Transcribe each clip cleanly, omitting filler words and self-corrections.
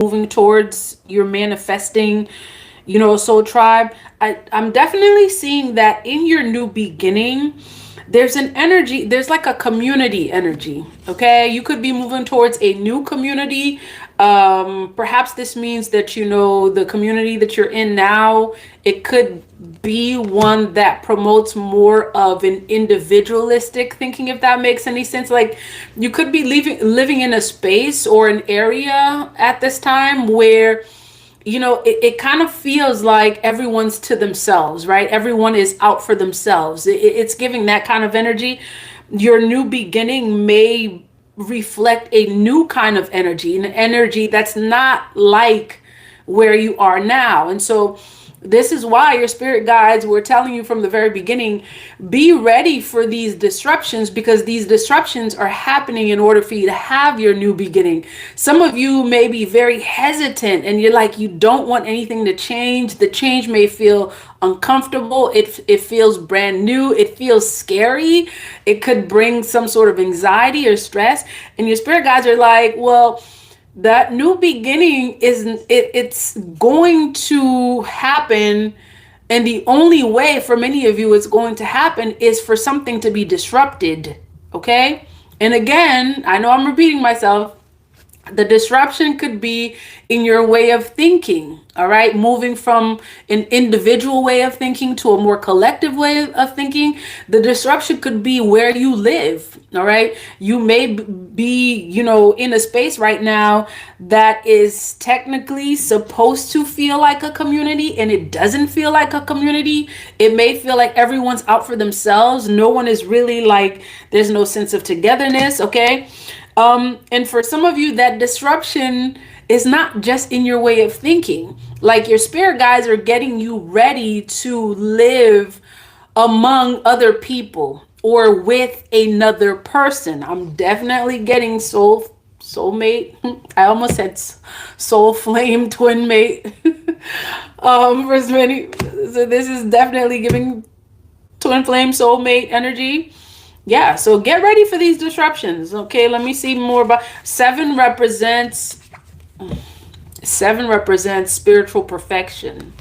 moving towards your manifesting, soul tribe. I'm definitely seeing that in your new beginning, there's an energy, there's like a community energy. Okay, you could be moving towards a new community. Perhaps this means that the community that you're in now, it could be one that promotes more of an individualistic thinking, if that makes any sense. Like, you could be living in a space or an area at this time where it kind of feels like everyone's to themselves, right? Everyone is out for themselves. It's giving that kind of energy. Your new beginning may reflect a new kind of energy, an energy that's not like where you are now. And so this is why your spirit guides were telling you from the very beginning, be ready for these disruptions, because these disruptions are happening in order for you to have your new beginning. Some of you may be very hesitant and you're like, you don't want anything to change. The change may feel uncomfortable. It feels brand new. It feels scary. It could bring some sort of anxiety or stress. And your spirit guides are like, well, that new beginning it's going to happen, and the only way for many of you it's going to happen is for something to be disrupted. Okay, and again, I know I'm repeating myself. The disruption could be in your way of thinking, all right? Moving from an individual way of thinking to a more collective way of thinking. The disruption could be where you live, all right? You may be, in a space right now that is technically supposed to feel like a community, and it doesn't feel like a community. It may feel like everyone's out for themselves. No one is really like, there's no sense of togetherness, okay? And for some of you, that disruption is not just in your way of thinking. Like, your spirit guides are getting you ready to live among other people or with another person. I'm definitely getting soulmate. I almost said soul flame twin mate. For many, so this is definitely giving twin flame soulmate energy. Yeah, so get ready for these disruptions. Okay, let me see more about seven represents spiritual perfection.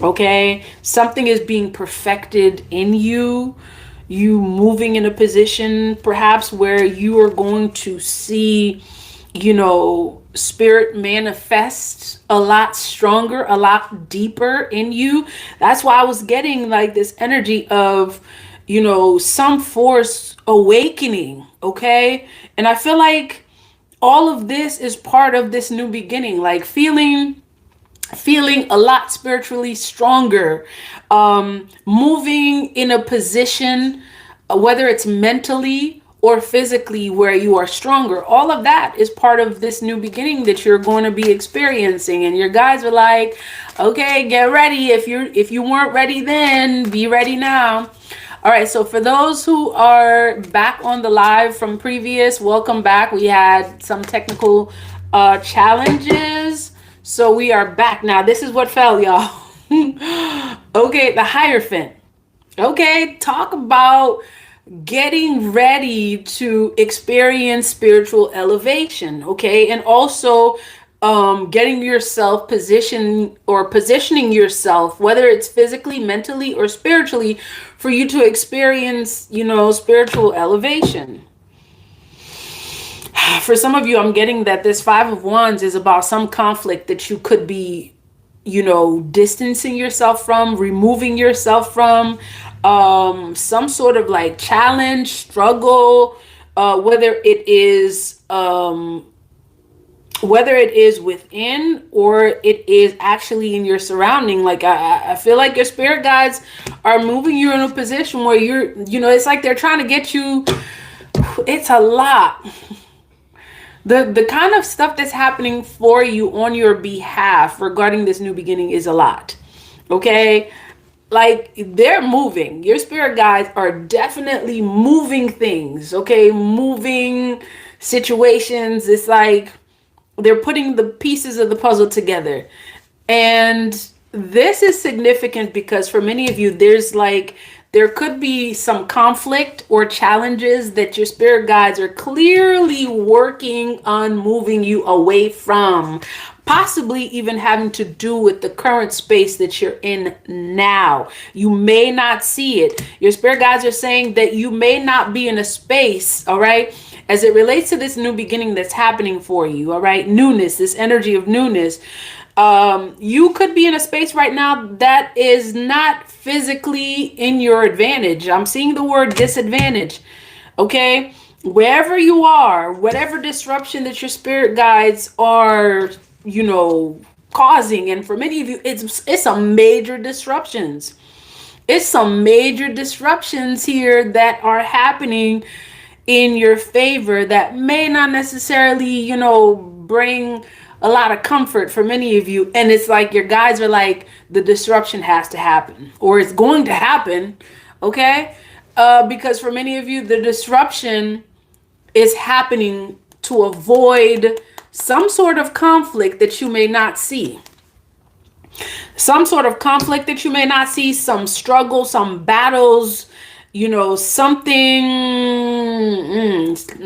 Okay, something is being perfected in you. You moving in a position perhaps where you are going to see, spirit manifest a lot stronger, a lot deeper in you. That's why I was getting like this energy of, some force awakening. Okay, and I feel like all of this is part of this new beginning, like feeling a lot spiritually stronger, moving in a position, whether it's mentally or physically, where you are stronger. All of that is part of this new beginning that you're going to be experiencing. And your guys are like, okay, get ready. If you weren't ready then, be ready now. All right, so for those who are back on the live from previous, welcome back. We had some technical challenges, so we are back now. This is what fell, y'all. Okay, the Hierophant. Okay, talk about getting ready to experience spiritual elevation. Okay, and also getting yourself positioning yourself, whether it's physically, mentally, or spiritually, for you to experience, spiritual elevation. For some of you, I'm getting that this Five of Wands is about some conflict that you could be, distancing yourself from, removing yourself from, some sort of like challenge, struggle, whether it is within or it is actually in your surrounding. Like, I feel like your spirit guides are moving you in a position where you're, it's like they're trying to get you. It's a lot. The kind of stuff that's happening for you on your behalf regarding this new beginning is a lot. Okay, like, they're moving. Your spirit guides are definitely moving things. Okay, moving situations. It's like they're putting the pieces of the puzzle together. And this is significant because for many of you, there's like There could be some conflict or challenges that your spirit guides are clearly working on moving you away from, possibly even having to do with the current space that you're in now. You may not see it. Your spirit guides are saying that you may not be in a space, all right, as it relates to this new beginning that's happening for you, all right, newness, this energy of newness. You could be in a space right now that is not physically in your advantage. I'm seeing the word disadvantage. Okay. Wherever you are, whatever disruption that your spirit guides are, causing. And for many of you, it's some major disruptions. It's some major disruptions here that are happening in your favor that may not necessarily, bring a lot of comfort for many of you. And it's like your guides are like, the disruption has to happen, or it's going to happen. Okay. Because for many of you, the disruption is happening to avoid some sort of conflict that you may not see. Some sort of conflict that you may not see, some struggle, some battles, something.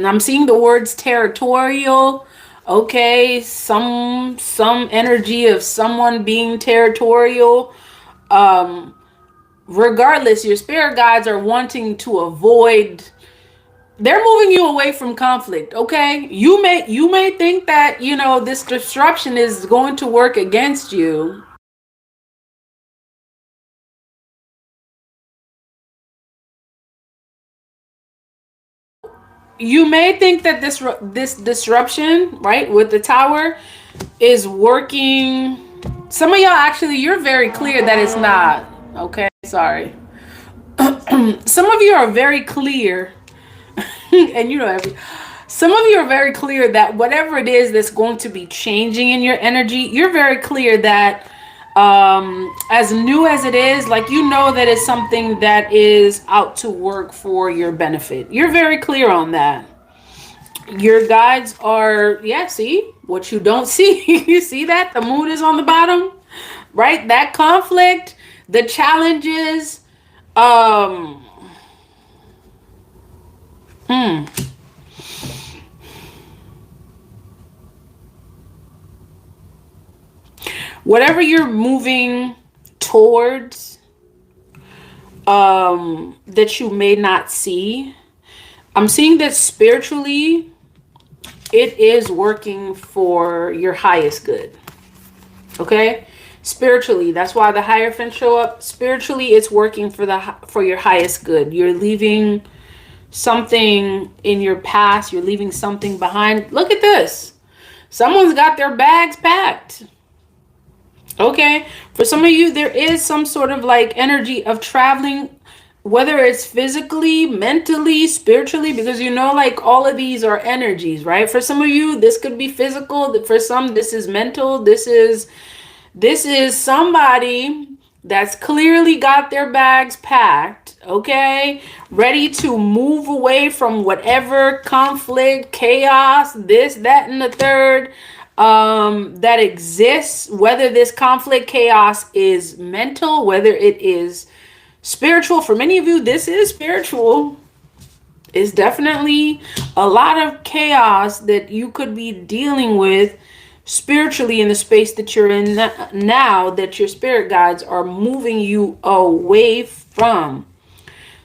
I'm seeing the words territorial. Okay, some energy of someone being territorial. Regardless, your spirit guides are wanting to avoid. They're moving you away from conflict. Okay, you may think that this disruption is going to work against you. You may think that this disruption, right, with the tower is working. Some of y'all actually, you're very clear that it's not. Okay, sorry. Some of you are very clear, and some of you are very clear that whatever it is that's going to be changing in your energy, you're very clear that as new as it is, like that it's something that is out to work for your benefit. You're very clear on that. Your guides are, yeah, see what you don't see. You see that the moon is on the bottom, right? That conflict, the challenges, whatever you're moving towards, that you may not see. I'm seeing that spiritually, it is working for your highest good. Okay? Spiritually, that's why the Hierophant show up. Spiritually, it's working for your highest good. You're leaving something in your past. You're leaving something behind. Look at this. Someone's got their bags packed. Okay? For some of you, there is some sort of like energy of traveling, whether it's physically, mentally, spiritually, because like all of these are energies, right? For some of you, this could be physical. For some, this is mental. This is somebody that's clearly got their bags packed, okay? Ready to move away from whatever conflict, chaos, this, that, and the third that exists, whether this conflict, chaos is mental, whether it is spiritual. For many of you, this is spiritual. It's definitely a lot of chaos that you could be dealing with spiritually in the space that you're in now, that your spirit guides are moving you away from.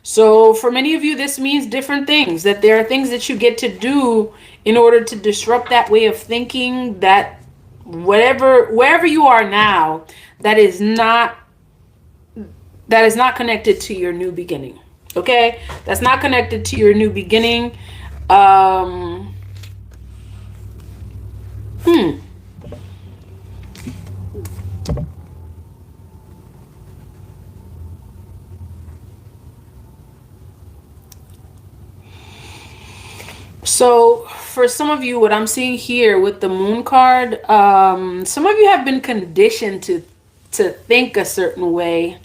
So for many of you, this means different things, that there are things that you get to do in order to disrupt that way of thinking, that wherever you are now, that is not connected to your new beginning. Okay? That's not connected to your new beginning. So for some of you, what I'm seeing here with the moon card, some of you have been conditioned to think a certain way,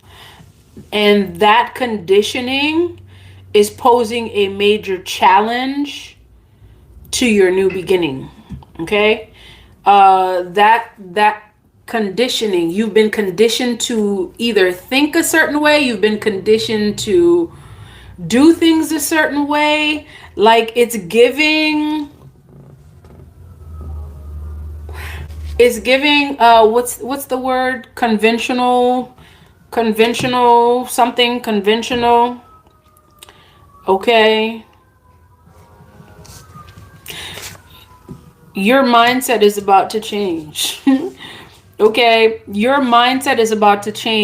and that conditioning is posing a major challenge to your new beginning. Okay, that conditioning. You've been conditioned to either think a certain way, you've been conditioned to do things a certain way. Like it's giving what's the word? Conventional something conventional. Okay. Your mindset is about to change. Okay, your mindset is about to change.